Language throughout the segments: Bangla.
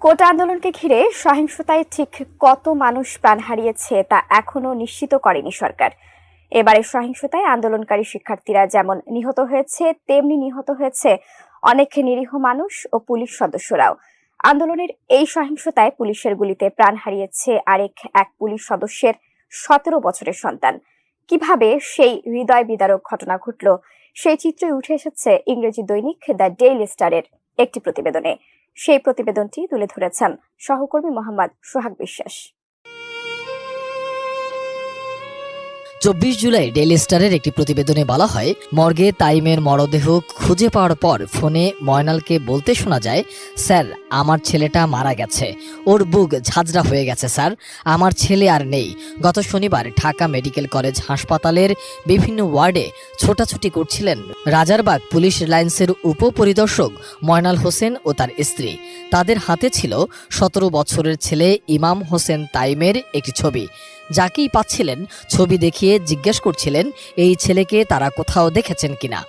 কোটা আন্দোলনকে ঘিরে সহিংসতায় ঠিক কত মানুষ প্রাণ হারিয়েছে তা এখনো নিশ্চিত করেনি সরকার। এবারে সহিংসতায় আন্দোলনকারী শিক্ষার্থীরা যেমন নিহত হয়েছে, তেমনি নিহত হয়েছে অনেক নিরীহ মানুষ ও পুলিশ সদস্যরাও। আন্দোলনের এই সহিংসতায় পুলিশের গুলিতে প্রাণ হারিয়েছে এক পুলিশ সদস্যের 17 বছরের সন্তান। কিভাবে সেই হৃদয় বিদারক ঘটনা ঘটল, সেই চিত্রই উঠে এসেছে ইংরেজি দৈনিক দ্য ডেইলি স্টারের একটি প্রতিবেদনে। সেই প্রতিবেদনটি তুলে ধরেছেন সহকর্মী মোহাম্মদ সোহাগ বিশ্বাস। 24 জুলাই ডেইলি স্টারের একটি প্রতিবেদনে বলা হয়, মর্গে তাইমের মরদেহ খুঁজে পাওয়ার পর ফোনে ময়নালকে বলতে শোনা যায়, স্যার আমার ছেলেটা মারা গেছে, ওর বুক ঝাঁঝরা হয়ে গেছে স্যার, আমার ছেলে আর নেই। গত শনিবার ঢাকা মেডিকেল কলেজ হাসপাতালের বিভিন্ন ওয়ার্ডে ছোটাছুটি করছিলেন রাজারবাগ পুলিশ লাইন্সের উপপরিদর্শক ময়নাল হোসেন ও তার স্ত্রী। তাদের হাতে ছিল 17 বছরের ছেলে ইমাম হোসেন তাইমের একটি ছবি। যাকেই পাচ্ছিলেন ছবি দেখিয়ে জিজ্ঞেস করছিলেন এই ছেলেকে তারা কোথাও দেখেছেন কিনা।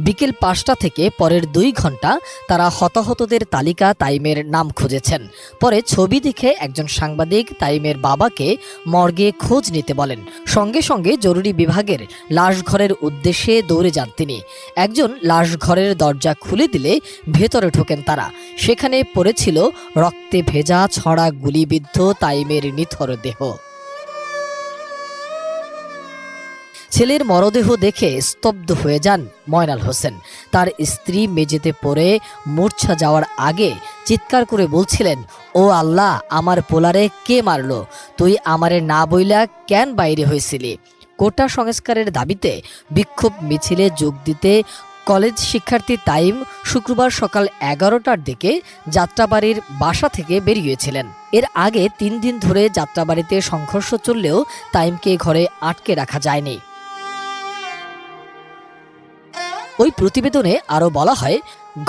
বিকেল 5টা থেকে পরের 2 ঘন্টা তারা হতাহতদের তালিকা তাইমের নাম খুঁজেছেন। পরে ছবি দেখে একজন সাংবাদিক তাইমের বাবাকে মর্গে খোঁজ নিতে বলেন। সঙ্গে সঙ্গে জরুরি বিভাগের লাশ ঘরের উদ্দেশ্যে দৌড়ে যান তিনি। একজন লাশ ঘরের দরজা খুলে দিলে ভেতরে ঢোকেন তারা। সেখানে পড়েছিল রক্তে ভেজা ছড়া গুলিবিদ্ধ তাইমের নিথর দেহ। ছেলের মরদেহ দেখে স্তব্ধ হয়ে যান ময়নাল হোসেন। তার স্ত্রী মেঝেতে পড়ে মূর্ছা যাওয়ার আগে চিৎকার করে বলছিলেন, ও আল্লাহ, আমার পোলারে কে মারলো? তুই আমারে না বইলা কেন বাইরে হয়েছিলি? কোটা সংস্কারের দাবিতে বিক্ষোভ মিছিলে যোগ দিতে কলেজ শিক্ষার্থী তাইম শুক্রবার সকাল 11টার দিকে যাত্রাবাড়ির বাসা থেকে বেরিয়েছিলেন। এর আগে 3 দিন ধরে যাত্রাবাড়িতে সংঘর্ষ চললেও তাইমকে ঘরে আটকে রাখা যায়নি। ওই প্রতিবেদনে আরও বলা হয়,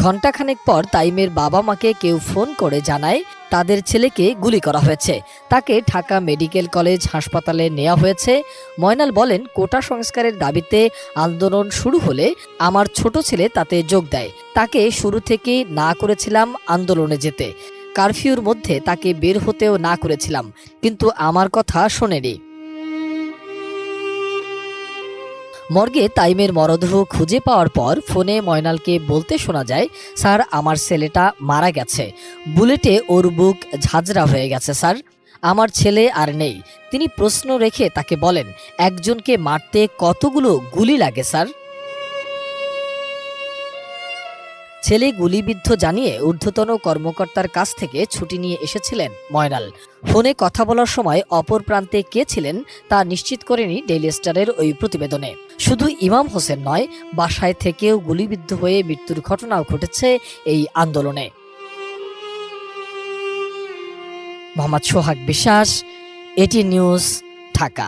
ঘণ্টাখানেক পর তাইমের বাবা মাকে কেউ ফোন করে জানায় তাদের ছেলেকে গুলি করা হয়েছে। তাকে ঢাকা মেডিকেল কলেজ হাসপাতালে নেওয়া হয়েছে। ময়নাল বলেন, কোটা সংস্কারের দাবিতে আন্দোলন শুরু হলে আমার ছোট ছেলে তাতে যোগ দেয়। তাকে শুরু থেকেই না করেছিলাম আন্দোলনে যেতে, কারফিউর মধ্যে তাকে বের হতেও না করেছিলাম, কিন্তু আমার কথা শোনেনি। মর্গে তাইমের মরদেহ খুঁজে পাওয়ার পর ফোনে ময়নালকে বলতে শোনা যায়, স্যার আমার ছেলেটা মারা গেছে, বুলেটে ওর বুক ঝাঁঝরা হয়ে গেছে স্যার, আমার ছেলে আর নেই। তিনি প্রশ্ন রেখে তাকে বলেন, একজনকে মারতে কতগুলো গুলি লাগে স্যার? ছেলে গুলিবিদ্ধ জানিয়ে ঊর্ধ্বতন কর্মকর্তার কাছ থেকে ছুটি নিয়ে এসেছিলেন ময়নাল। ফোনে কথা বলার সময় অপর প্রান্তে কে ছিলেন তা নিশ্চিত করেনি ডেইলি স্টারের ওই প্রতিবেদনে। শুধু ইমাম হোসেন নয়, বাসায় থেকেও গুলিবিদ্ধ হয়ে মৃত্যুর ঘটনাও ঘটেছে এই আন্দোলনে। মোহাম্মদ সোহাগ বিশ্বাস, এটি নিউজ, ঢাকা।